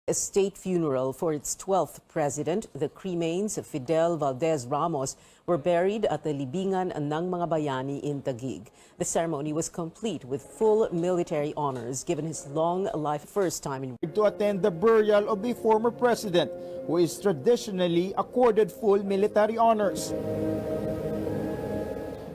A state funeral for its 12th president. The cremains of Fidel Valdez Ramos were buried at the Libingan ng mga Bayani in Taguig. The ceremony was complete with full military honors given his long life first time in to attend the burial of a former president who is traditionally accorded full military honors.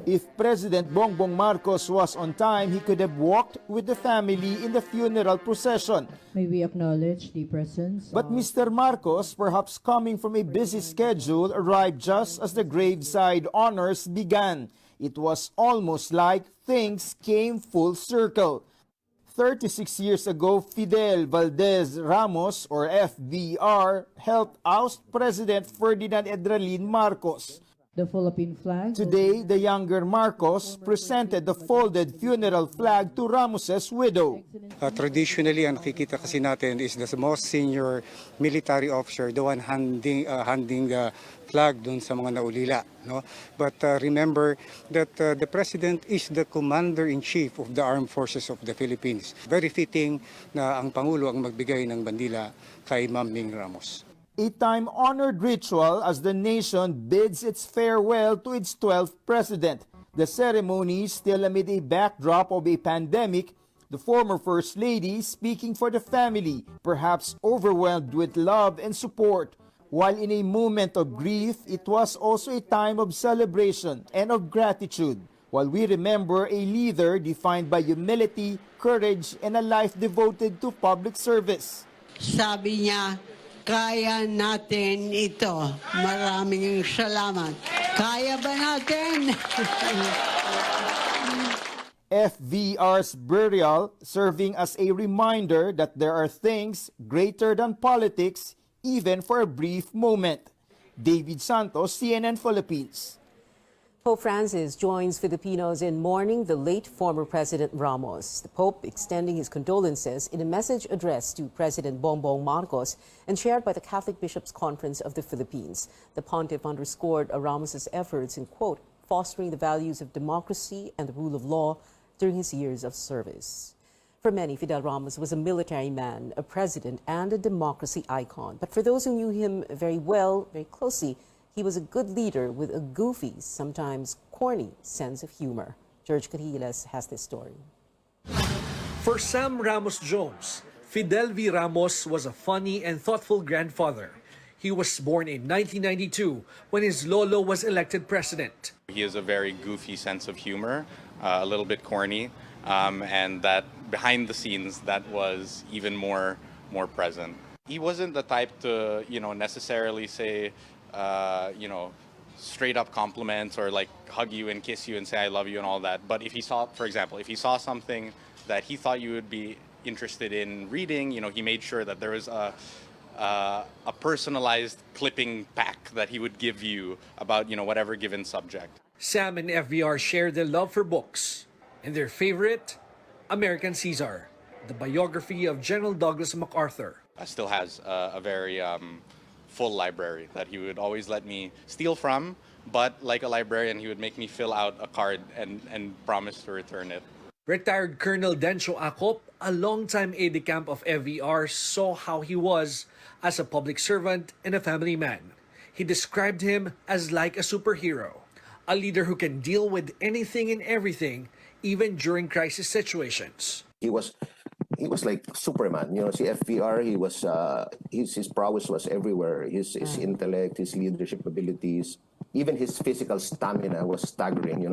If President Bongbong Marcos was on time, he could have walked with the family in the funeral procession. May we acknowledge the presence But Mr. Marcos, perhaps coming from a busy schedule, arrived just as the graveside honors began. It was almost like things came full circle. 36 years ago, Fidel Valdez Ramos, or FVR, helped oust President Ferdinand Edralin Marcos. the Philippine flag. Today, the younger Marcos presented the folded funeral flag to Ramos's widow. Traditionally, ang nakikita kasi natin is the most senior military officer, the one handing the flag dun sa mga naulila. No? But remember that the President is the Commander-in-Chief of the Armed Forces of the Philippines. Very fitting na ang Pangulo ang magbigay ng bandila kay Ma'am Ming Ramos. A time-honored ritual as the nation bids its farewell to its 12th president. The ceremony still amid a backdrop of a pandemic, the former First Lady speaking for the family, perhaps overwhelmed with love and support. While in a moment of grief, it was also a time of celebration and of gratitude, while we remember a leader defined by humility, courage, and a life devoted to public service. Sabi niya, kaya natin ito. Maraming salamat. Kaya ba natin? FVR's burial serving as a reminder that there are things greater than politics, even for a brief moment. David Santos, CNN Philippines. Pope Francis joins Filipinos in mourning the late former President Ramos. The Pope extending his condolences in a message addressed to President Bongbong Marcos and shared by the Catholic Bishops' Conference of the Philippines. The pontiff underscored Ramos's efforts in, quote, fostering the values of democracy and the rule of law during his years of service. For many, Fidel Ramos was a military man, a president, and a democracy icon. But for those who knew him very well, very closely, he was a good leader with a goofy, sometimes corny sense of humor. George Carillas has this story. For Sam Ramos Jones, Fidel V. Ramos was a funny and thoughtful grandfather. He was born in 1992 when his lolo was elected president. He has a very goofy sense of humor, a little bit corny, and that behind the scenes that was even more present. He wasn't the type to, necessarily say, straight up compliments or like hug you and kiss you and say I love you and all that. But if he saw, for example, if he saw something that he thought you would be interested in reading, he made sure that there was a personalized clipping pack that he would give you about, whatever given subject. Sam and FVR shared their love for books and their favorite, American Caesar, the biography of General Douglas MacArthur. Still has a very full library that he would always let me steal from, but like a librarian, he would make me fill out a card and promise to return it. Retired Colonel Dencho Acop, a longtime aide-de-camp of FVR, saw how he was as a public servant and a family man. He described him as like a superhero, a leader who can deal with anything and everything, even during crisis situations. He was like Superman, si FVR, he was his prowess was everywhere. His intellect, his leadership abilities, even his physical stamina was staggering.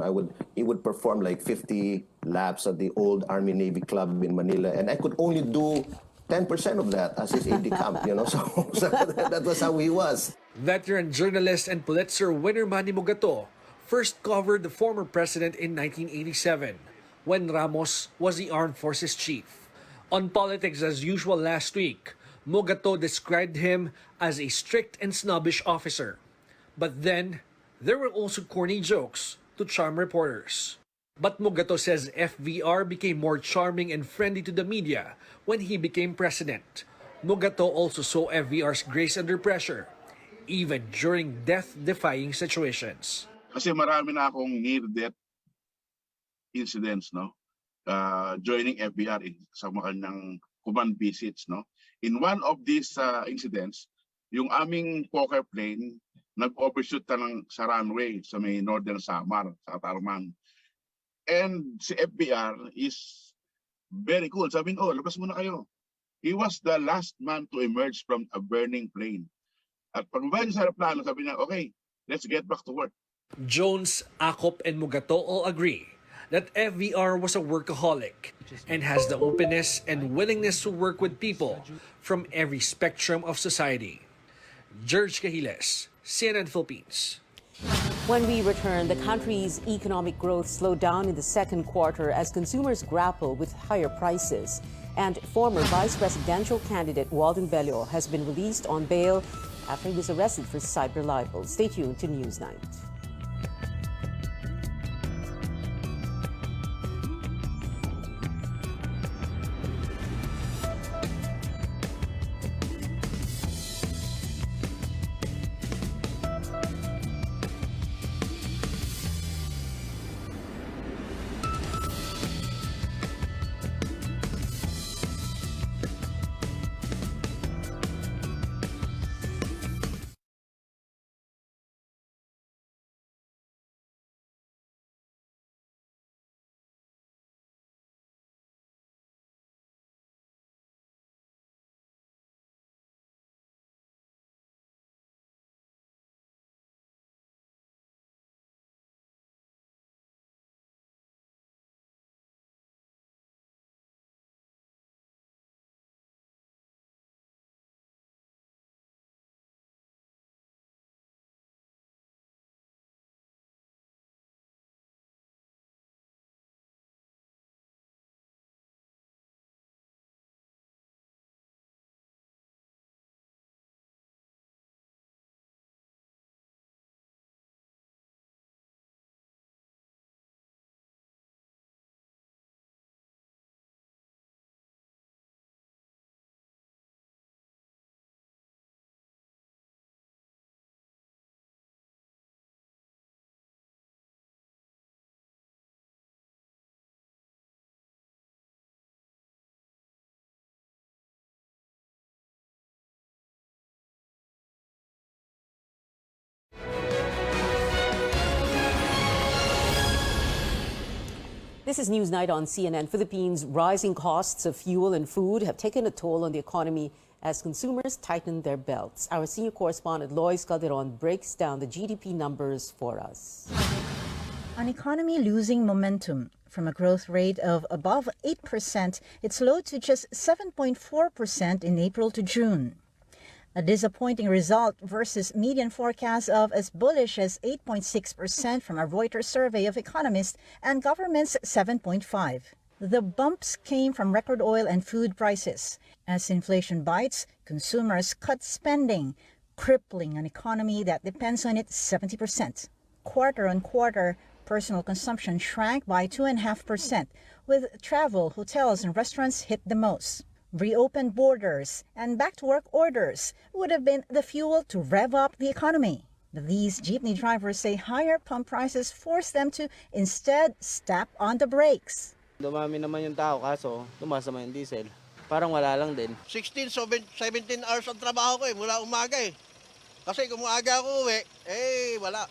He would perform like 50 laps at the old Army Navy Club in Manila, and I could only do 10% of that as his aide-de-camp, so that was how he was. Veteran journalist and Pulitzer winner Manny Mogato first covered the former president in 1987 when Ramos was the Armed Forces chief. On Politics as Usual last week, Mogato described him as a strict and snobbish officer. But then, there were also corny jokes to charm reporters. But Mogato says FVR became more charming and friendly to the media when he became president. Mogato also saw FVR's grace under pressure, even during death-defying situations. Kasi marami na akong near-death incidents, no? Joining FBR sa kanyang command visits, no? In one of these incidents, yung aming Fokker plane nag-overshoot sa runway sa may Northern Samar, sa Tarman. And si FBR is very cool. Sabi niya, labas muna kayo. He was the last man to emerge from a burning plane. At pagbabayan sa aeroplano, sabi niya, okay, let's get back to work. Jones, Acop, and Mugato all agree that FVR was a workaholic and has the openness and willingness to work with people from every spectrum of society. George Cahiles, CNN Philippines. When we return, the country's economic growth slowed down in the second quarter as consumers grapple with higher prices. And former vice presidential candidate Walden Bello has been released on bail after he was arrested for cyber libel. Stay tuned to Newsnight. This is Newsnight on CNN Philippines. Rising costs of fuel and food have taken a toll on the economy as consumers tighten their belts. Our senior correspondent Lois Calderon breaks down the GDP numbers for us. An economy losing momentum. From a growth rate of above 8%, it slowed to just 7.4% in April to June. A disappointing result versus median forecasts of as bullish as 8.6% from a Reuters survey of economists and government's 7.5%. The bumps came from record oil and food prices. As inflation bites, consumers cut spending, crippling an economy that depends on it 70%. Quarter on quarter, personal consumption shrank by 2.5%, with travel, hotels, and restaurants hit the most. Reopened borders and back-to-work orders would have been the fuel to rev up the economy. These jeepney drivers say higher pump prices forced them to instead step on the brakes. Dumami naman yung tao kaso tumaas naman yung diesel. Parang wala lang din. 17 hours ang trabaho ko mula umaga Kasi kung maaga ako uwi, wala.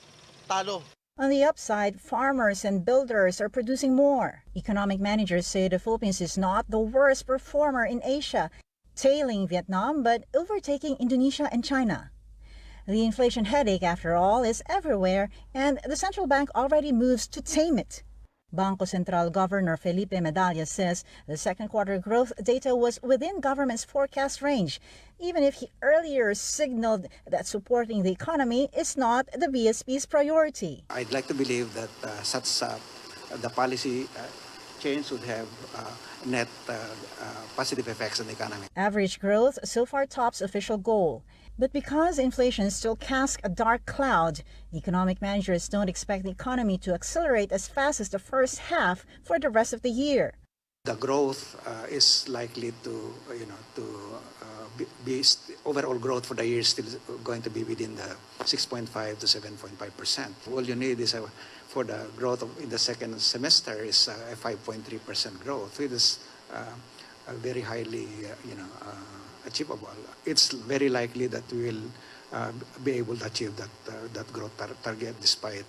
Talo. On the upside, farmers and builders are producing more. Economic managers say the Philippines is not the worst performer in Asia, tailing Vietnam but overtaking Indonesia and China. The inflation headache, after all, is everywhere, and the central bank already moves to tame it. Bangko Sentral Governor Felipe Medalla says the second quarter growth data was within government's forecast range, even if he earlier signaled that supporting the economy is not the BSP's priority. I'd like to believe that the policy change would have net positive effects on the economy. Average growth so far tops official goal. But because inflation still casts a dark cloud, economic managers don't expect the economy to accelerate as fast as the first half for the rest of the year. The growth is likely to, be overall growth for the year is still going to be within the 6.5 to 7.5%. All you need is for the growth in the second semester is a 5.3% growth, which is very highly achievable. It's very likely that we will be able to achieve that growth target despite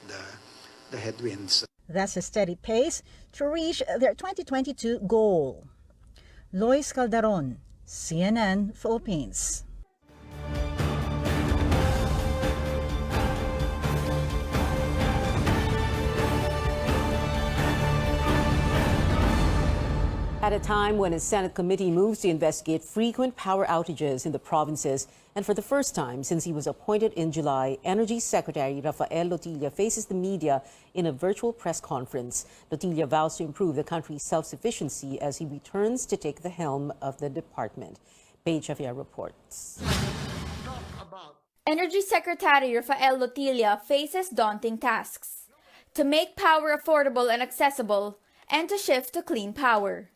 the headwinds. That's a steady pace to reach their 2022 goal. Lois Calderon, CNN Philippines. At a time when a Senate committee moves to investigate frequent power outages in the provinces, and for the first time since he was appointed in July, Energy Secretary Rafael Lotilla faces the media in a virtual press conference. Lotilla vows to improve the country's self-sufficiency as he returns to take the helm of the department. Paige Javier reports. Energy Secretary Rafael Lotilla faces daunting tasks: to make power affordable and accessible, and to shift to clean power.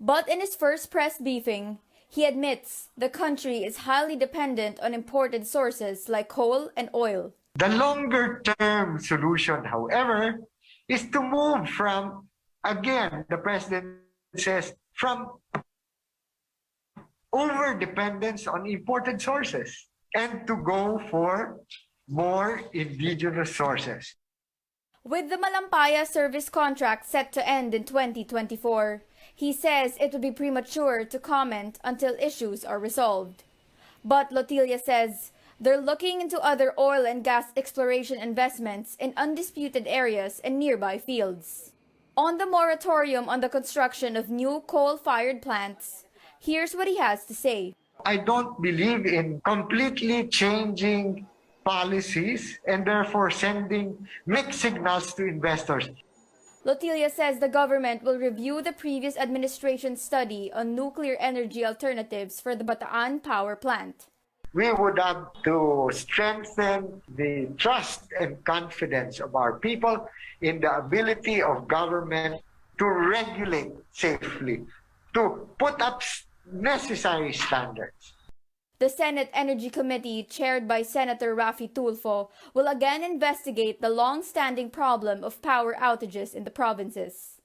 But in his first press briefing, he admits the country is highly dependent on imported sources like coal and oil. The longer-term solution, however, is to move from, again, the president says, from over-dependence on imported sources and to go for more indigenous sources. With the Malampaya service contract set to end in 2024, he says it would be premature to comment until issues are resolved. But Lotilla says they're looking into other oil and gas exploration investments in undisputed areas and nearby fields. On the moratorium on the construction of new coal-fired plants, here's what he has to say. I don't believe in completely changing policies and therefore sending mixed signals to investors. Lotilla says the government will review the previous administration's study on nuclear energy alternatives for the Bataan power plant. We would have to strengthen the trust and confidence of our people in the ability of government to regulate safely, to put up necessary standards. The Senate Energy Committee, chaired by Senator Raffy Tulfo, will again investigate the long-standing problem of power outages in the provinces.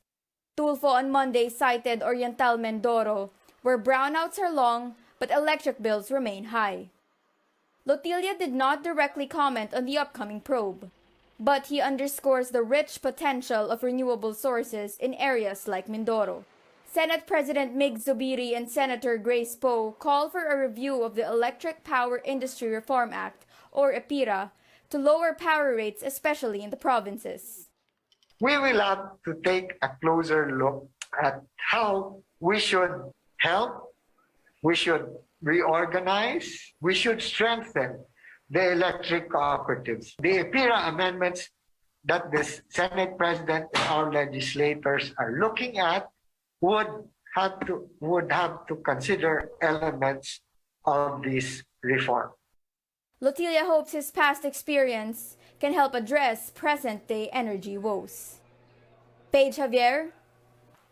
Tulfo on Monday cited Oriental Mindoro, where brownouts are long but electric bills remain high. Lotilla did not directly comment on the upcoming probe, but he underscores the rich potential of renewable sources in areas like Mindoro. Senate President Mig Zubiri and Senator Grace Poe call for a review of the Electric Power Industry Reform Act, or EPIRA, to lower power rates, especially in the provinces. We will have to take a closer look at how we should help, we should reorganize, we should strengthen the electric cooperatives. The EPIRA amendments that the Senate President and our legislators are looking at would have to consider elements of this reform. Lotilla hopes his past experience can help address present-day energy woes. Paige Javier,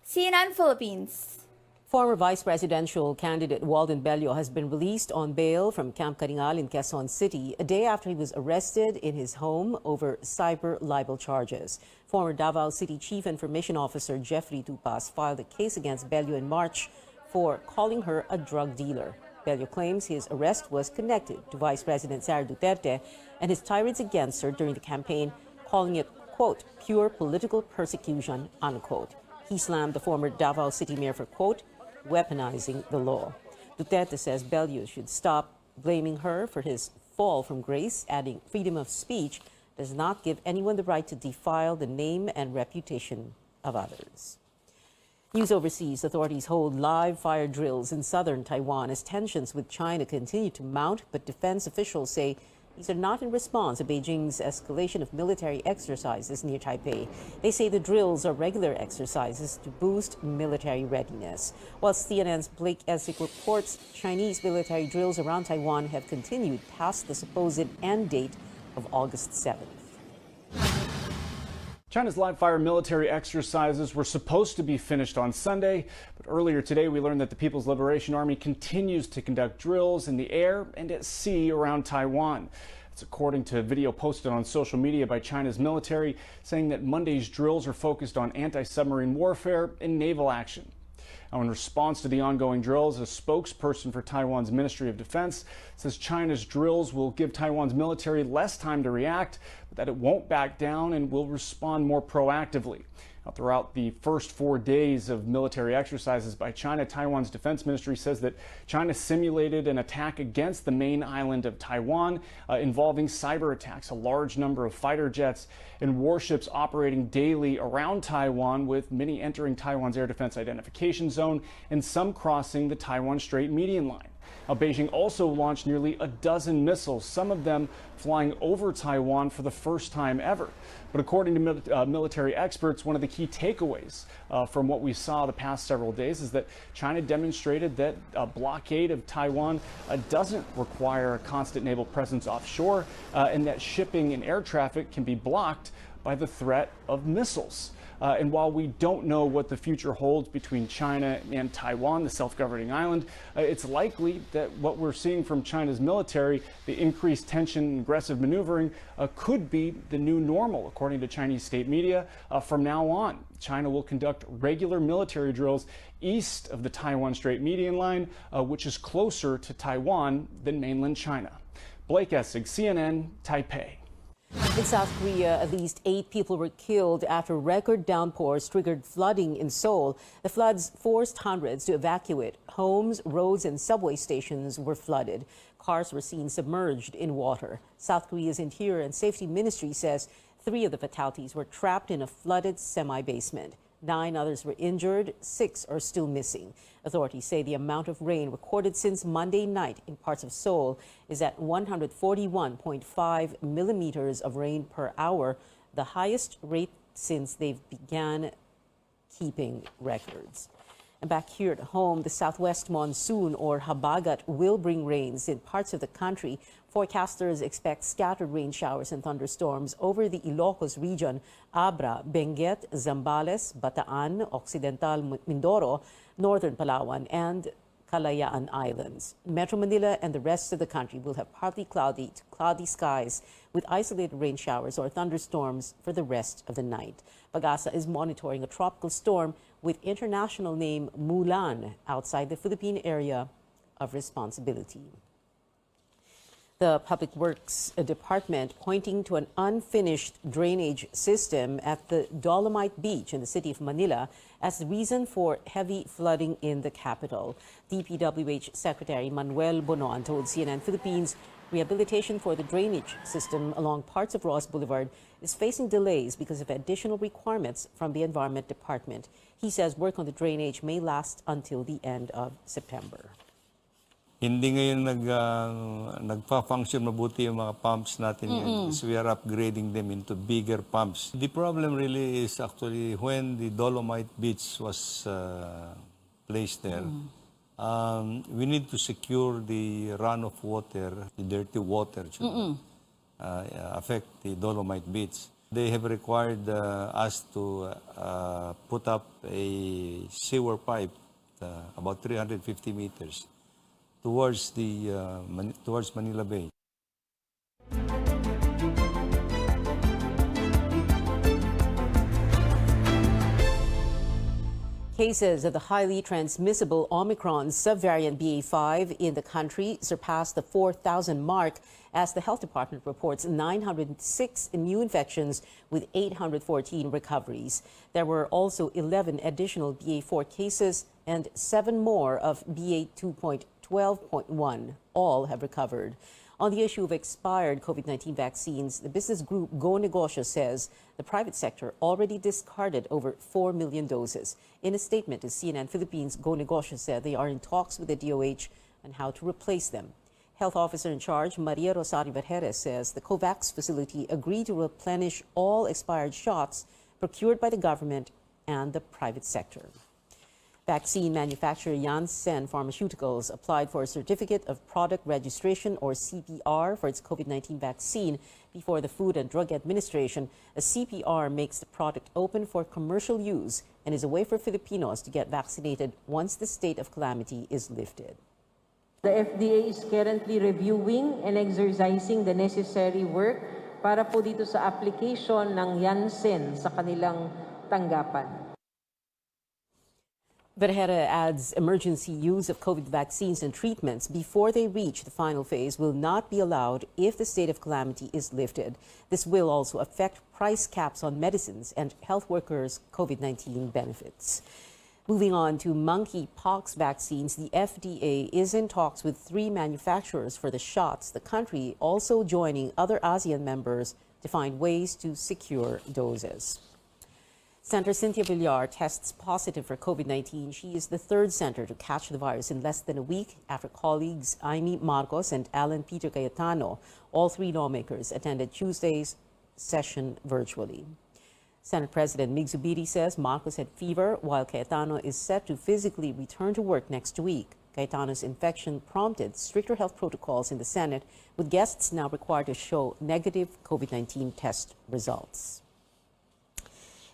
CNN Philippines. Former vice presidential candidate Walden Bello has been released on bail from Camp Caringal in Quezon City a day after he was arrested in his home over cyber libel charges. Former Davao City Chief Information Officer Jeffrey Tupas filed a case against Bello in March for calling her a drug dealer. Bello claims his arrest was connected to Vice President Sara Duterte and his tirades against her during the campaign, calling it, quote, pure political persecution, unquote. He slammed the former Davao City Mayor for, quote, weaponizing the law. Duterte says Bello should stop blaming her for his fall from grace, adding freedom of speech does not give anyone the right to defile the name and reputation of others. News overseas, authorities hold live fire drills in southern Taiwan as tensions with China continue to mount, but defense officials say these are not in response to Beijing's escalation of military exercises near Taipei. They say the drills are regular exercises to boost military readiness. While CNN's Blake Essick reports Chinese military drills around Taiwan have continued past the supposed end date of August 7th. China's live-fire military exercises were supposed to be finished on Sunday, but earlier today we learned that the People's Liberation Army continues to conduct drills in the air and at sea around Taiwan. It's according to a video posted on social media by China's military, saying that Monday's drills are focused on anti-submarine warfare and naval action. Now, in response to the ongoing drills, a spokesperson for Taiwan's Ministry of Defense says China's drills will give Taiwan's military less time to react, but that it won't back down and will respond more proactively. Now, throughout the first 4 days of military exercises by China, Taiwan's defense ministry says that China simulated an attack against the main island of Taiwan involving cyber attacks, a large number of fighter jets and warships operating daily around Taiwan, with many entering Taiwan's air defense identification zone and some crossing the Taiwan Strait median line. Now, Beijing also launched nearly a dozen missiles, some of them flying over Taiwan for the first time ever. But according to military experts, one of the key takeaways from what we saw the past several days is that China demonstrated that a blockade of Taiwan doesn't require a constant naval presence offshore, and that shipping and air traffic can be blocked by the threat of missiles. And while we don't know what the future holds between China and Taiwan, the self-governing island, it's likely that what we're seeing from China's military, the increased tension and aggressive maneuvering, could be the new normal, according to Chinese state media. From now on, China will conduct regular military drills east of the Taiwan Strait median line, which is closer to Taiwan than mainland China. Blake Essig, CNN, Taipei. In South Korea, at least 8 people were killed after record downpours triggered flooding in Seoul. The floods forced hundreds to evacuate. Homes, roads, and subway stations were flooded. Cars were seen submerged in water. South Korea's Interior and Safety Ministry says 3 of the fatalities were trapped in a flooded semi-basement. 9 others were injured, 6 are still missing. Authorities say the amount of rain recorded since Monday night in parts of Seoul is at 141.5 millimeters of rain per hour, the highest rate since they've began keeping records. And back here at home, the southwest monsoon, or habagat, will bring rains in parts of the country. Forecasters expect scattered rain showers and thunderstorms over the Ilocos region, Abra, Benguet, Zambales, Bataan, Occidental Mindoro, Northern Palawan, and Kalayaan Islands. Metro Manila and the rest of the country will have partly cloudy to cloudy skies with isolated rain showers or thunderstorms for the rest of the night. Pag-asa is monitoring a tropical storm with international name Mulan outside the Philippine area of responsibility. The Public Works Department pointing to an unfinished drainage system at the Dolomite Beach in the city of Manila as the reason for heavy flooding in the capital. DPWH Secretary Manuel Bonoan told CNN Philippines rehabilitation for the drainage system along parts of Ross Boulevard is facing delays because of additional requirements from the Environment Department. He says work on the drainage may last until the end of September. Hindi ngayon nagpa-function mabuti yung mga pumps natin ngayon, because we are upgrading them into bigger pumps. The problem really is actually when the Dolomite Beach was placed there, we need to secure the runoff water, the dirty water should affect the Dolomite Beach. They have required us to put up a sewer pipe about 350 meters towards Manila Bay. Cases of the highly transmissible Omicron subvariant BA.5 in the country surpassed the 4,000 mark as the health department reports 906 new infections with 814 recoveries. There were also 11 additional BA.4 cases and 7 more of BA.2.12.1. All have recovered. On the issue of expired COVID-19 vaccines, the business group Go Negosyo says the private sector already discarded over 4 million doses. In a statement to CNN Philippines, Go Negosyo said they are in talks with the DOH on how to replace them. Health Officer in charge Maria Rosario Vergeres says the COVAX facility agreed to replenish all expired shots procured by the government and the private sector. Vaccine manufacturer Janssen Pharmaceuticals applied for a Certificate of Product Registration, or CPR, for its COVID-19 vaccine before the Food and Drug Administration. A CPR makes the product open for commercial use and is a way for Filipinos to get vaccinated once the state of calamity is lifted. The FDA is currently reviewing and exercising the necessary work para po dito sa application ng Janssen sa kanilang tanggapan. Vergara adds emergency use of COVID vaccines and treatments before they reach the final phase will not be allowed if the state of calamity is lifted. This will also affect price caps on medicines and health workers' COVID-19 benefits. Moving on to monkeypox vaccines, the FDA is in talks with 3 manufacturers for the shots, the country also joining other ASEAN members to find ways to secure doses. Senator Cynthia Villar tests positive for COVID-19. She is the 3rd senator to catch the virus in less than a week after colleagues Amy Marcos and Alan Peter Cayetano, all 3 lawmakers, attended Tuesday's session virtually. Senate President Mig Zubiri says Marcos had fever while Cayetano is set to physically return to work next week. Cayetano's infection prompted stricter health protocols in the Senate, with guests now required to show negative COVID-19 test results.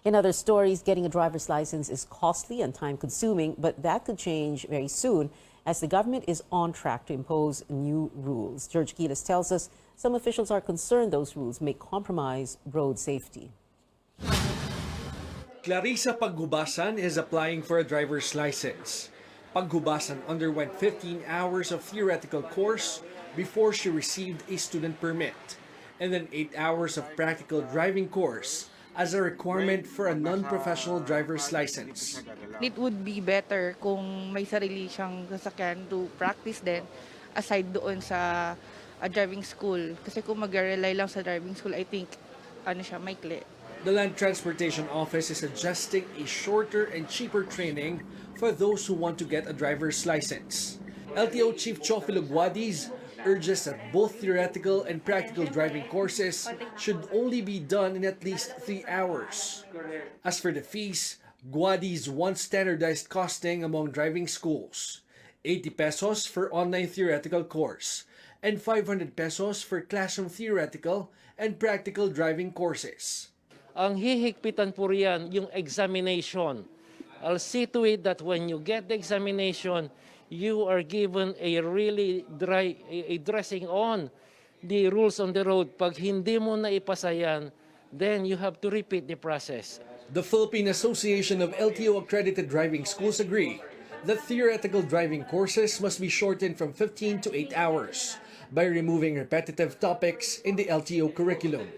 In other stories, getting a driver's license is costly and time-consuming, but that could change very soon as the government is on track to impose new rules. George Gilas tells us some officials are concerned those rules may compromise road safety. Clarissa Paghubasan is applying for a driver's license. Paghubasan underwent 15 hours of theoretical course before she received a student permit, and then 8 hours of practical driving course as a requirement for a non-professional driver's license. It would be better kung may sarili siyang sasakyan to practice din aside doon sa driving school. Kasi kung mag-rely lang sa driving school, I think maikli. The Land Transportation Office is suggesting a shorter and cheaper training for those who want to get a driver's license. LTO Chief Chofilo Guadis urges that both theoretical and practical driving courses should only be done in at least 3 hours. As for the fees, Guadis wants standardized costing among driving schools. 80 pesos for online theoretical course and 500 pesos for classroom theoretical and practical driving courses. Ang hihigpitan po riyan yung examination. I'll see to it that when you get the examination, you are given a really dressing on the rules on the road. Pag hindi mo na ipasa yan, then you have to repeat the process. The Philippine Association of LTO-accredited driving schools agree that theoretical driving courses must be shortened from 15 to 8 hours by removing repetitive topics in the LTO curriculum.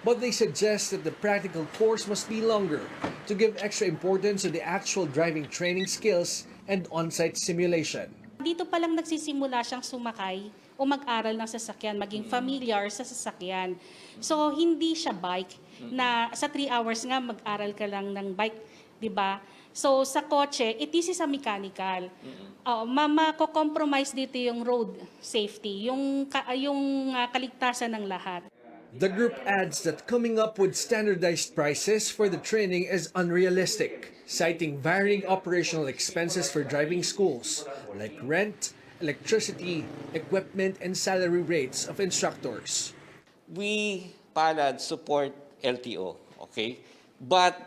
But they suggest that the practical course must be longer to give extra importance to the actual driving training skills and on-site simulation. Dito pa lang nagsisimula siyang sumakay o mag-aral ng sasakyan, maging familiar sa sasakyan. So hindi siya bike na sa 3 hours nga mag-aral ka lang ng bike, di ba? So sa kotse, this is a mechanical. Mako-compromise dito yung road safety, yung kaligtasan ng lahat. The group adds that coming up with standardized prices for the training is unrealistic, citing varying operational expenses for driving schools like rent, electricity, equipment, and salary rates of instructors. We, PALAD, support LTO, okay? But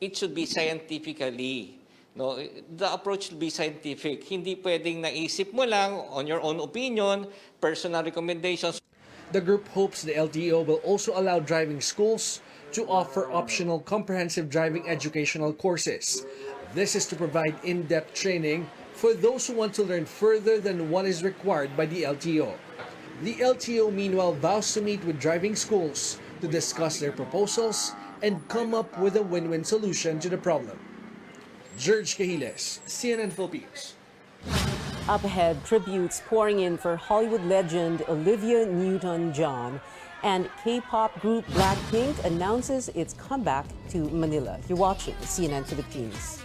it should be scientifically. No, the approach should be scientific. Hindi pwedeng naisip mo lang on your own opinion, personal recommendations. The group hopes the LTO will also allow driving schools to offer optional comprehensive driving educational courses. This is to provide in-depth training for those who want to learn further than what is required by the LTO. The LTO meanwhile vows to meet with driving schools to discuss their proposals and come up with a win-win solution to the problem. George Cahiles, CNN Philippines. Up ahead, tributes pouring in for Hollywood legend Olivia Newton-John, and K-pop group Blackpink announces its comeback to Manila. You're watching CNN Philippines.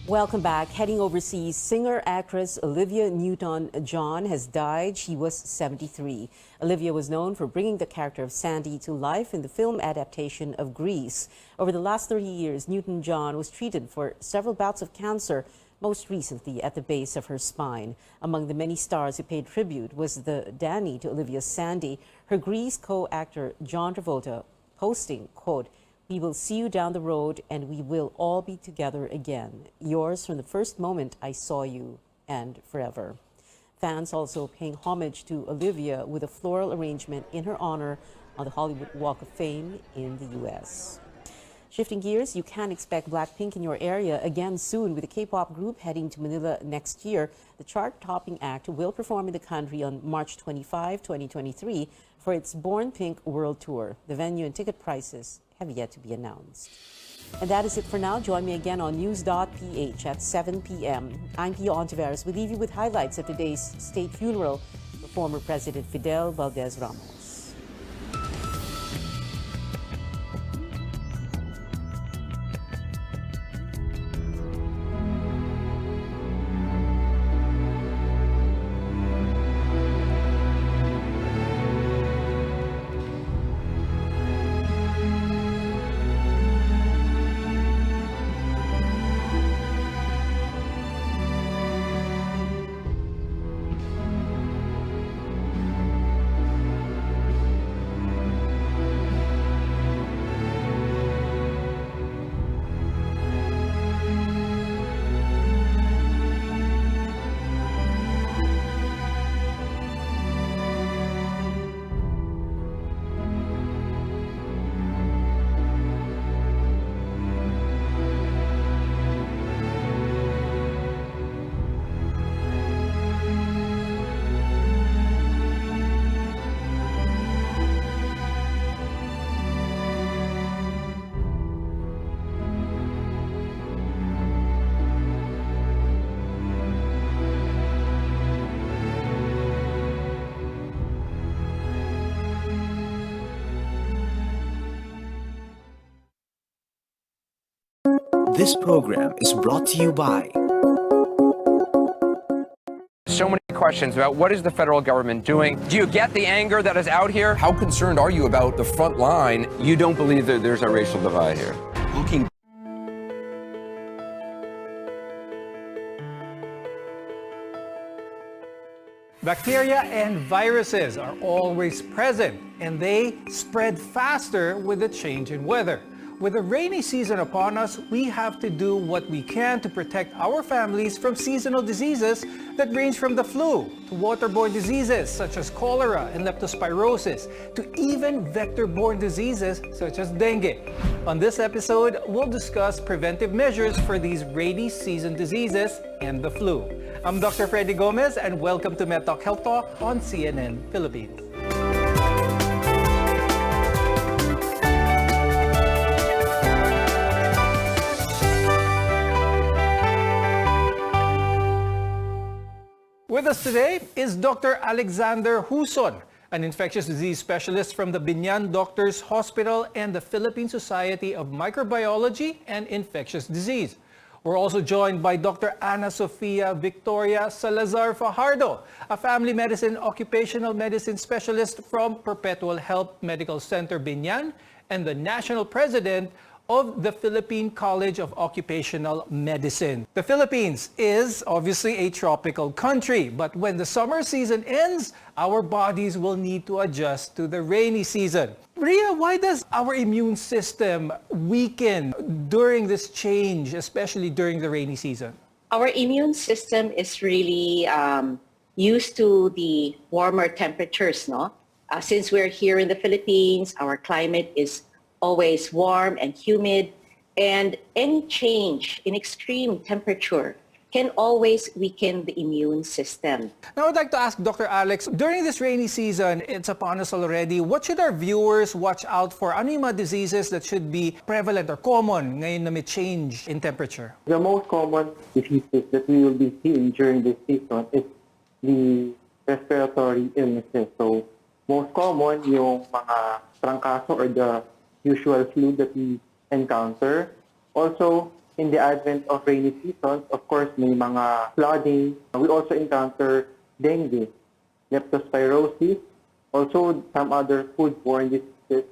Welcome back. Heading overseas, singer-actress Olivia Newton-John has died. She was 73. Olivia was known for bringing the character of Sandy to life in the film adaptation of Grease. Over the last 30 years, Newton-John was treated for several bouts of cancer, most recently at the base of her spine. Among the many stars who paid tribute was the Danny to Olivia's Sandy, her Grease co-actor John Travolta, posting, quote, "We will see you down the road and we will all be together again. Yours from the first moment I saw you and forever." Fans also paying homage to Olivia with a floral arrangement in her honor on the Hollywood Walk of Fame in the U.S. Shifting gears, you can expect Blackpink in your area again soon with the K-pop group heading to Manila next year. The chart-topping act will perform in the country on March 25, 2023 for its Born Pink World Tour. The venue and ticket prices have yet to be announced. And that is it for now. Join me again on news.ph at 7 p.m. I'm Pio Ontiveros. We leave you with highlights of today's state funeral for former President Fidel Valdez Ramos. This program is brought to you by... So many questions about what is the federal government doing. Do you get the anger that is out here? How concerned are you about the front line? You don't believe that there's a racial divide here. Looking Bacteria and viruses are always present, and they spread faster with the change in weather. With the rainy season upon us, we have to do what we can to protect our families from seasonal diseases that range from the flu to waterborne diseases such as cholera and leptospirosis to even vector-borne diseases such as dengue. On this episode, we'll discuss preventive measures for these rainy season diseases and the flu. I'm Dr. Freddy Gomez, and welcome to MedTalk Health Talk on CNN Philippines. With us today is Dr. Alexander Huson, an infectious disease specialist from the Binyan Doctors Hospital and the Philippine Society of Microbiology and Infectious Disease. We're also joined by Dr. Ana Sofia Victoria Salazar Fajardo, a family medicine occupational medicine specialist from Perpetual Health Medical Center Binyan and the national president of the Philippine College of Occupational Medicine. The Philippines is obviously a tropical country, but when the summer season ends, our bodies will need to adjust to the rainy season. Ria, why does our immune system weaken during this change, especially during the rainy season? Our immune system is really used to the warmer temperatures, no? Since we're here in the Philippines, our climate is always warm and humid, and any change in extreme temperature can always weaken the immune system. Now I'd like to ask Dr. Alex, during this rainy season, it's upon us already, what should our viewers watch out for? Ano yung mga diseases that should be prevalent or common ngayon na may change in temperature? The most common diseases that we will be seeing during this season is the respiratory illnesses. So most common yung mga trangkaso or the usual flu that we encounter. Also, in the advent of rainy seasons, of course, may mga flooding. We also encounter dengue, leptospirosis. Also, some other foodborne diseases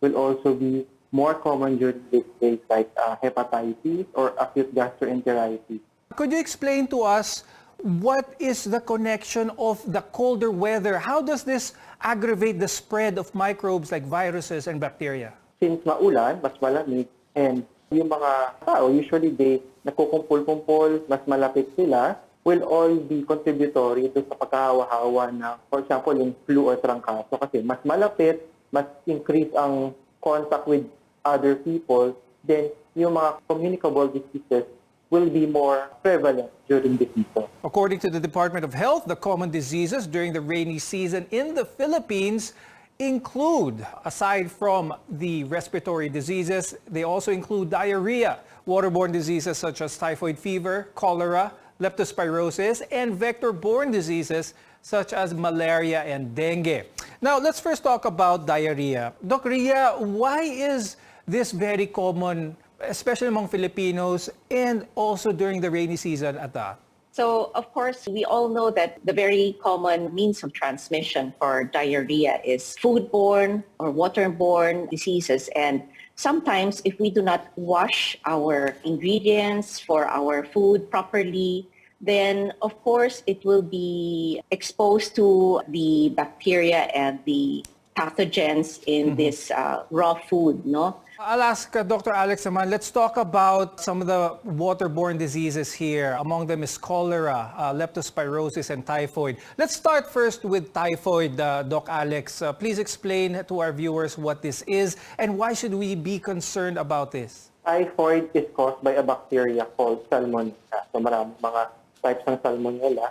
will also be more common during these days, like hepatitis or acute gastroenteritis. Could you explain to us what is the connection of the colder weather? How does this aggravate the spread of microbes like viruses and bacteria? Since maulan, mas malamig, and yung mga tao, usually they nagkukumpul-kumpul, mas malapit sila, will all be contributory to sa pagkahawa-hawa ng, for example, yung flu or trangkaso. Kasi mas malapit, mas increase ang contact with other people, then yung mga communicable diseases will be more prevalent during the season. According to the Department of Health, the common diseases during the rainy season in the Philippines include, aside from the respiratory diseases, they also include diarrhea, waterborne diseases such as typhoid fever, cholera, leptospirosis, and vector-borne diseases such as malaria and dengue. Now, let's first talk about diarrhea. Doc Ria, why is this very common, especially among Filipinos and also during the rainy season at that? So, of course, we all know that the very common means of transmission for diarrhea is foodborne or waterborne diseases. And sometimes, if we do not wash our ingredients for our food properly, then, of course, it will be exposed to the bacteria and the pathogens in this raw food, no? I'll ask Dr. Alex naman, let's talk about some of the waterborne diseases here. Among them is cholera, leptospirosis, and typhoid. Let's start first with typhoid, Doc Alex. Please explain to our viewers what this is and why should we be concerned about this? Typhoid is caused by a bacteria called Salmonella. So marami mga types ng Salmonella.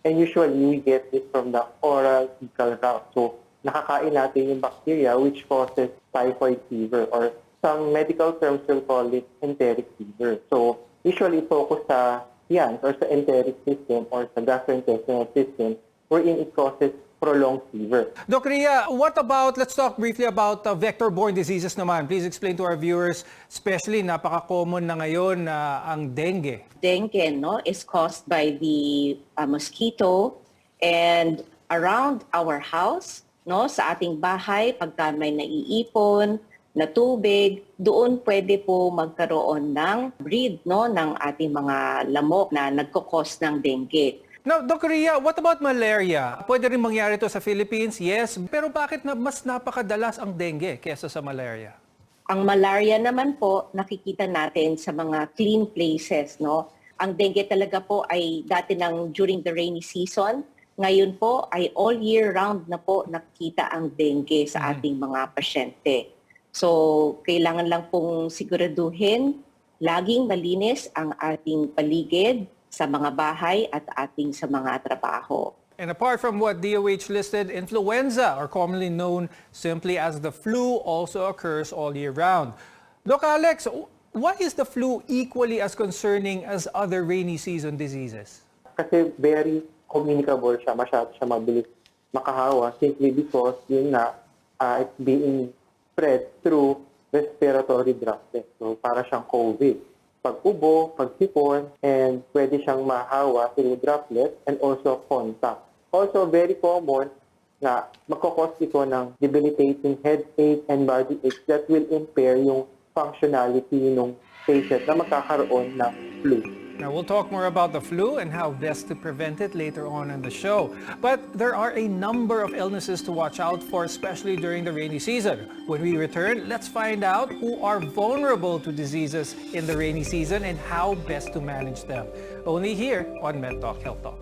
And usually we get this from the oral fecal route. So nakakain natin yung bacteria which causes typhoid fever, or some medical terms will call it enteric fever. So usually focus sa yan or sa enteric system or sa gastrointestinal system wherein it causes prolonged fever. Doc Ria, what about, let's talk briefly about vector-borne diseases naman. Please explain to our viewers, especially napaka-common na ngayon ang dengue. Dengue, no, is caused by the mosquito, and around our house, no, sa ating bahay, pagka may naiipon na tubig, doon pwede po magkaroon ng breed, no, ng ating mga lamok na nagkukos ng dengue. Now, Dr. Ria, what about malaria? Pwede rin mangyari ito sa Philippines, yes. Pero bakit mas napakadalas ang dengue kesa sa malaria? Ang malaria naman po, nakikita natin sa mga clean places, no? Ang dengue talaga po ay dati lang during the rainy season. Ngayon po ay all year round na po nakikita ang dengue sa ating mga pasyente. So, kailangan lang pong siguraduhin, laging malinis ang ating paligid sa mga bahay at ating sa mga trabaho. And apart from what DOH listed, influenza, or commonly known simply as the flu, also occurs all year round. Doc Alex, why is the flu equally as concerning as other rainy season diseases? Kasi very communicable siya, masyado siya mabilis makahawa simply because yun na it's being spread through respiratory droplets. So para siyang COVID. Pag-ubo, pag-sipon, and pwede siyang mahawa through droplets and also contact. Also very common na magkakos ito ng debilitating headache and body aches that will impair yung functionality ng patient na magkakaroon ng flu. Now, we'll talk more about the flu and how best to prevent it later on in the show. But there are a number of illnesses to watch out for, especially during the rainy season. When we return, let's find out who are vulnerable to diseases in the rainy season and how best to manage them. Only here on MedTalk Health Talk.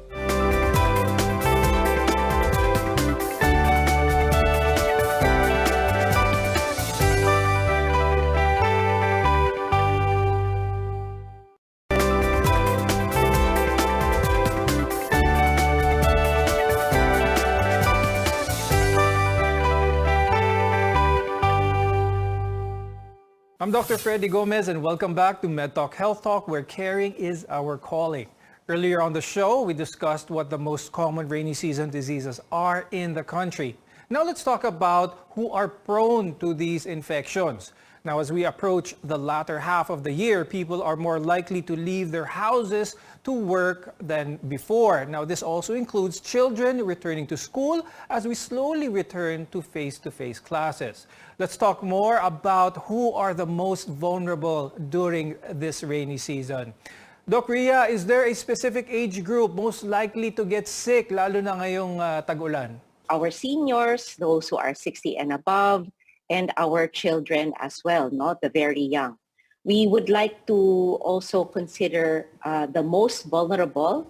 I'm Dr. Freddy Gomez and welcome back to MedTalk Health Talk, where caring is our calling. Earlier on the show, we discussed what the most common rainy season diseases are in the country. Now let's talk about who are prone to these infections. Now, as we approach the latter half of the year, people are more likely to leave their houses to work than before. Now, this also includes children returning to school as we slowly return to face-to-face classes. Let's talk more about who are the most vulnerable during this rainy season. Doc Ria, is there a specific age group most likely to get sick, lalo na ngayong tag-ulan? Our seniors, those who are 60 and above, and our children as well, the very young. We would like to also consider the most vulnerable,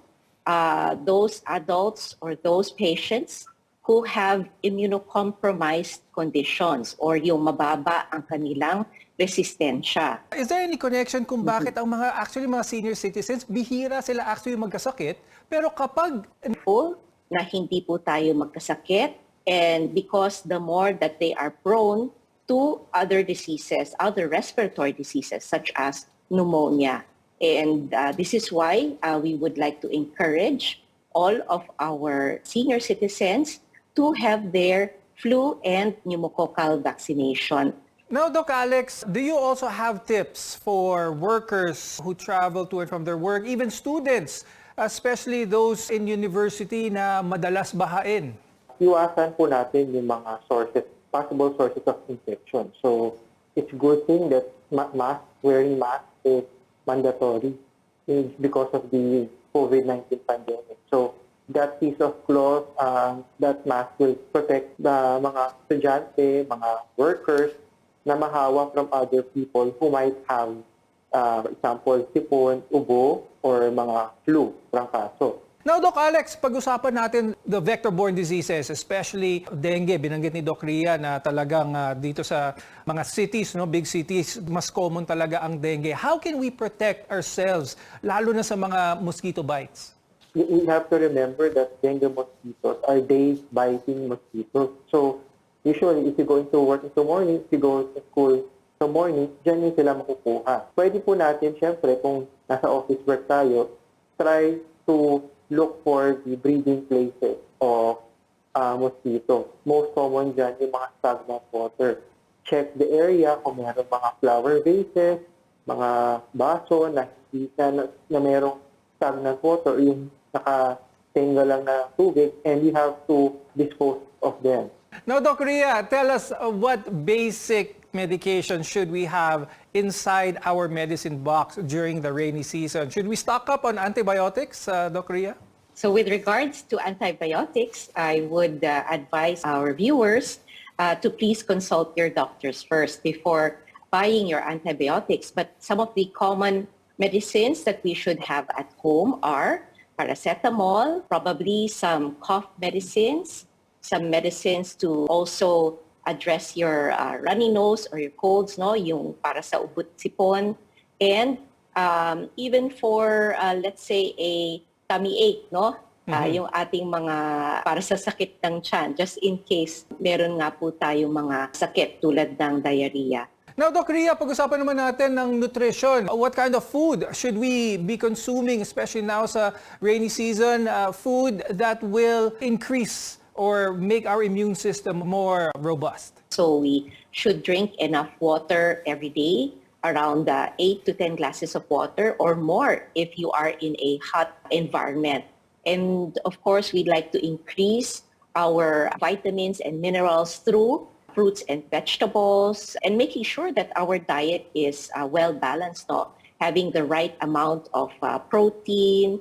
those adults or those patients who have immunocompromised conditions or yung mababa ang kanilang resistensya. Is there any connection kung bakit ang mga senior citizens, bihira sila actually magkasakit, pero kapag na hindi po tayo magkasakit, and because the more that they are prone to other diseases, other respiratory diseases such as pneumonia. And this is why we would like to encourage all of our senior citizens to have their flu and pneumococcal vaccination. Now, Doc Alex, do you also have tips for workers who travel to and from their work, even students, especially those in university na madalas bahain? Iwasan po natin yung mga possible sources of infection. So, it's a good thing that wearing mask is mandatory because of the COVID-19 pandemic. So, that piece of cloth, that mask will protect the mga estudyante, mga workers na mahawa from other people who might have, example, sipon, ubo, or mga flu, trangkaso. Now, Doc Alex, pag-usapan natin the vector-borne diseases, especially dengue. Binanggit ni Doc Ria na talagang dito sa mga cities, big cities, mas common talaga ang dengue. How can we protect ourselves, lalo na sa mga mosquito bites? We have to remember that dengue mosquitoes are day-biting mosquitoes. So, usually, if you go into work in the morning, if you go to school in the morning, dyan yung sila makukuha. Pwede po natin, syempre, kung nasa office work tayo, try to look for the breeding places of mosquito. Most common dyan yung mga stagnant water. Check the area kung mayroong mga flower vases, mga baso na hindi na mayroong stagnant water, yung nakatenga lang na tubig, and we have to dispose of them. Now, Doc Ria, tell us what basic medication should we have inside our medicine box during the rainy season? Should we stock up on antibiotics, Doc Ria? So with regards to antibiotics, I would advise our viewers to please consult your doctors first before buying your antibiotics. But some of the common medicines that we should have at home are paracetamol, probably some cough medicines, some medicines to also address your runny nose or your colds, yung para sa ubot sipon, and even for, let's say, a tummy ache, yung ating mga para sa sakit ng tiyan, just in case meron nga po tayong mga sakit tulad ng diarrhea. Now, Doc Ria, pag-usapan naman natin ng nutrition. What kind of food should we be consuming, especially now sa rainy season? Food that will increase or make our immune system more robust? So we should drink enough water every day, around 8 to 10 glasses of water or more if you are in a hot environment. And of course, we'd like to increase our vitamins and minerals through fruits and vegetables, and making sure that our diet is well balanced, having the right amount of protein,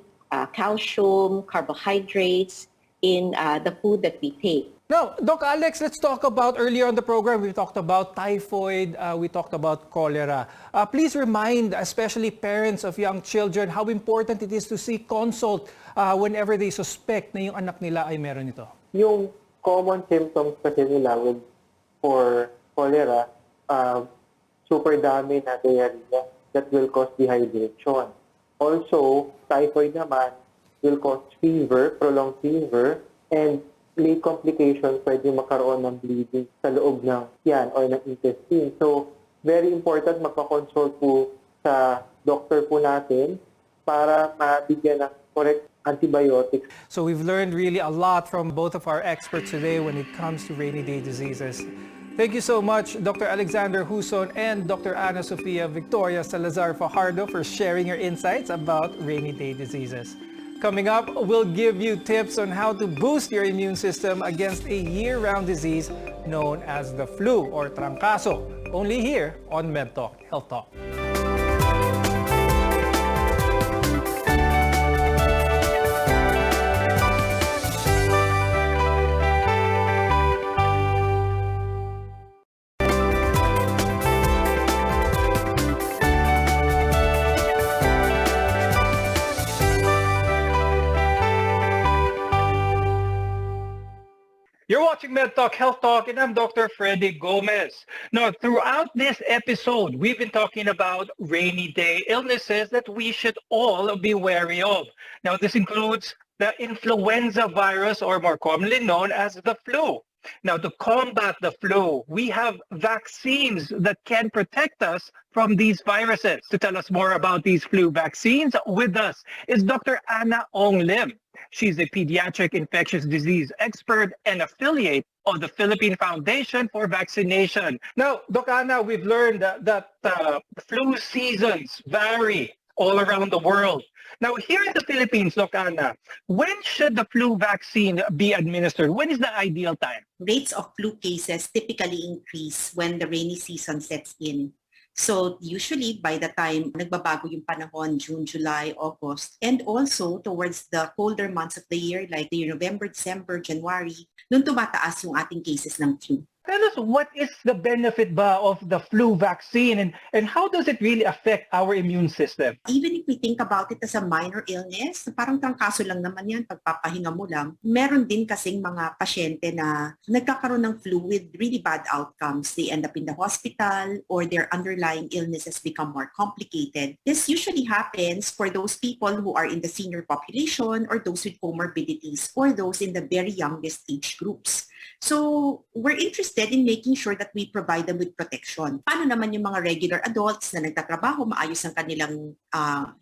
calcium, carbohydrates in the food that we take. Now, Doc Alex, let's talk about earlier on the program, we talked about typhoid, we talked about cholera. Please remind, especially parents of young children, how important it is to seek consult whenever they suspect na yung anak nila ay meron ito. Yung common symptoms kasi nila for cholera, super dami na diarrhea that will cause dehydration. Also, typhoid naman will cause fever, prolonged fever, and late complications, pwede makaroon ng bleeding sa loob ng tiyan or ng intestine. So, very important magpa-consult po sa doctor po natin para mabigyan ng correct antibiotics. So we've learned really a lot from both of our experts today when it comes to rainy day diseases. Thank you so much, Dr. Alexander Huson and Dr. Ana Sofia Victoria Salazar Fajardo, for sharing your insights about rainy day diseases. Coming up, we'll give you tips on how to boost your immune system against a year-round disease known as the flu or trancaso, only here on MedTalk Health Talk. You're watching MedTalk Health Talk, and I'm Dr. Freddy Gomez. Now, throughout this episode, we've been talking about rainy day illnesses that we should all be wary of. Now, this includes the influenza virus, or more commonly known as the flu. Now, to combat the flu, we have vaccines that can protect us from these viruses. To tell us more about these flu vaccines, with us is Dr. Ana Ong Lim. She's a pediatric infectious disease expert and affiliate of the Philippine Foundation for Vaccination. Now, Doc Ana, we've learned that flu seasons vary all around the world. Now, here in the Philippines, Doc Ana, when should the flu vaccine be administered? When is the ideal time? Rates of flu cases typically increase when the rainy season sets in. So usually by the time nagbabago yung panahon, June, July, August, and also towards the colder months of the year like the November, December, January, doon tumataas yung ating cases ng flu. Tell us, what is the benefit ba of the flu vaccine and how does it really affect our immune system? Even if we think about it as a minor illness, parang trangkaso lang naman yan, pagpapahinga mo lang. Meron din kasing mga pasyente na nagkakaroon ng flu with really bad outcomes. They end up in the hospital or their underlying illnesses become more complicated. This usually happens for those people who are in the senior population or those with comorbidities or those in the very youngest age groups. So we're interested in making sure that we provide them with protection. Paano naman yung mga regular adults na nagtatrabaho, maayos ang kanilang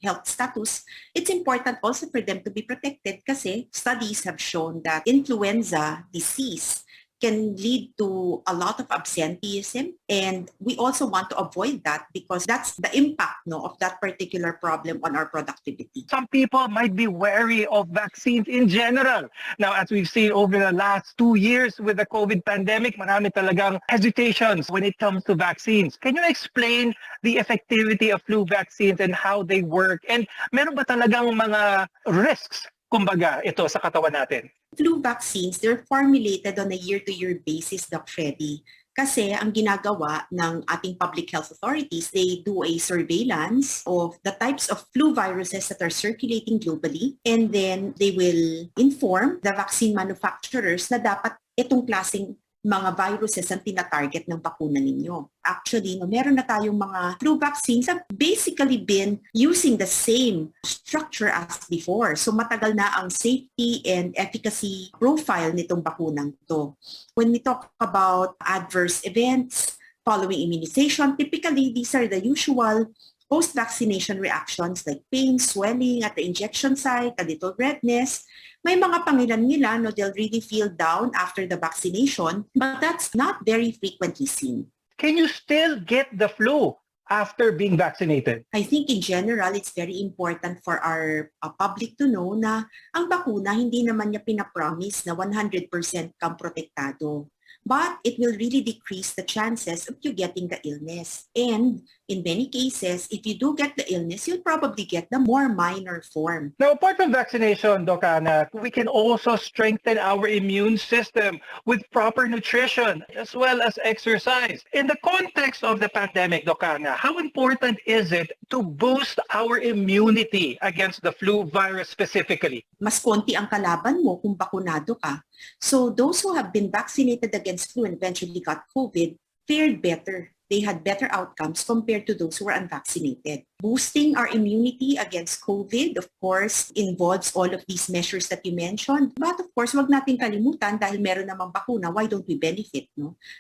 health status? It's important also for them to be protected kasi studies have shown that influenza disease can lead to a lot of absenteeism, and we also want to avoid that because that's the impact of that particular problem on our productivity. Some people might be wary of vaccines in general. Now, as we've seen over the last 2 years with the COVID pandemic, marami talagang hesitations when it comes to vaccines. Can you explain the effectivity of flu vaccines and how they work? And meron ba talagang mga risks, kumbaga, ito sa katawan natin? Flu vaccines, they're formulated on a year-to-year basis, Dr. Freddy. Kasi ang ginagawa ng ating public health authorities, they do a surveillance of the types of flu viruses that are circulating globally, and then they will inform the vaccine manufacturers na dapat itong klaseng mga viruses ang tina-target ng bakuna ninyo. Actually, meron na tayong mga flu vaccines that basically been using the same structure as before. So matagal na ang safety and efficacy profile nitong bakunang to. When we talk about adverse events following immunization, typically these are the usual post-vaccination reactions like pain, swelling at the injection site, a little redness. May mga pangilan-ngilan, they'll really feel down after the vaccination, but that's not very frequently seen. Can you still get the flu after being vaccinated? I think in general, it's very important for our public to know na ang bakuna hindi naman niya pinapromise na 100% kang protektado. But it will really decrease the chances of you getting the illness. And in many cases, if you do get the illness, you'll probably get the more minor form. Now, apart from vaccination, Doc Ana, we can also strengthen our immune system with proper nutrition as well as exercise. In the context of the pandemic, Doc Ana, how important is it to boost our immunity against the flu virus specifically? Mas konti ang kalaban mo kung bakunado ka. So those who have been vaccinated against flu and eventually got COVID fared better. They had better outcomes compared to those who were unvaccinated. Boosting our immunity against COVID, of course, involves all of these measures that you mentioned. But of course, wag natin kalimutan dahil meron namang bakuna, why don't we benefit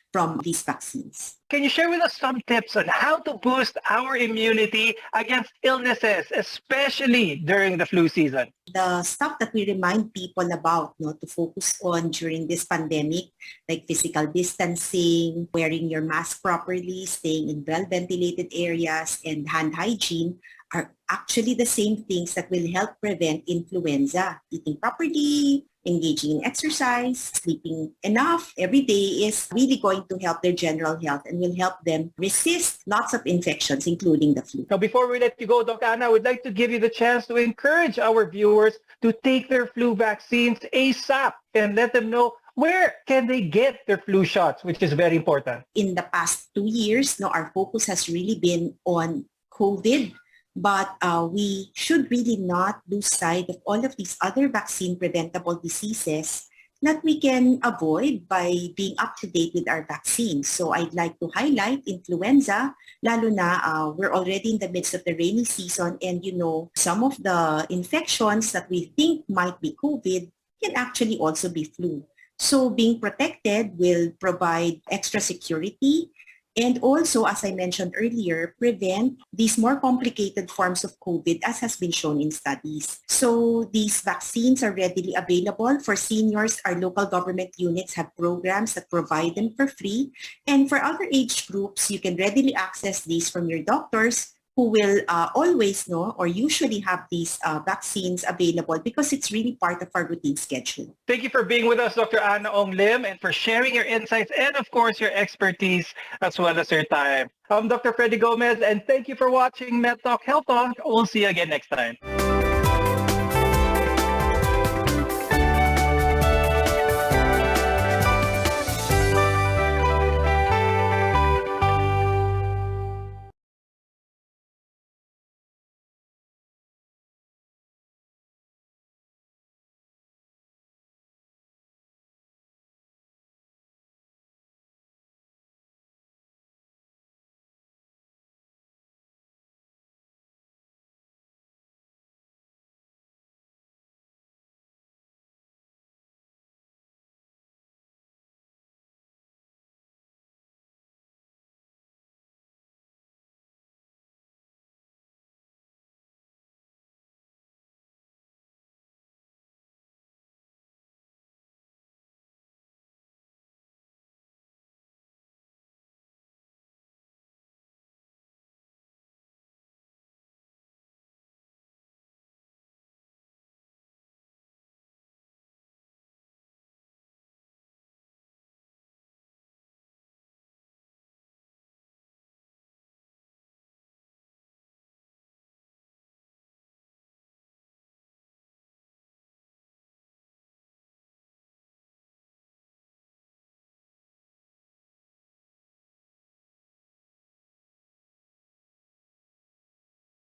from these vaccines? Can you share with us some tips on how to boost our immunity against illnesses, especially during the flu season? The stuff that we remind people about, to focus on during this pandemic, like physical distancing, wearing your mask properly, staying in well-ventilated areas, and hand hygiene, are actually the same things that will help prevent influenza. Eating properly, engaging in exercise, sleeping enough every day is really going to help their general health and will help them resist lots of infections, including the flu. Now, before we let you go, Dr. Anna, I would like to give you the chance to encourage our viewers to take their flu vaccines ASAP and let them know where can they get their flu shots, which is very important. In the past 2 years, our focus has really been on COVID, but we should really not lose sight of all of these other vaccine-preventable diseases that we can avoid by being up to date with our vaccines. So I'd like to highlight influenza, lalo na we're already in the midst of the rainy season, and some of the infections that we think might be COVID can actually also be flu. So being protected will provide extra security and also, as I mentioned earlier, prevent these more complicated forms of COVID as has been shown in studies. So these vaccines are readily available. For seniors, our local government units have programs that provide them for free. And for other age groups, you can readily access these from your doctors, who will always know or usually have these vaccines available because it's really part of our routine schedule. Thank you for being with us, Dr. Anna Ong Lim, and for sharing your insights and, of course, your expertise as well as your time. I'm Dr. Freddy Gomez, and thank you for watching MedTalk Health Talk. We'll see you again next time.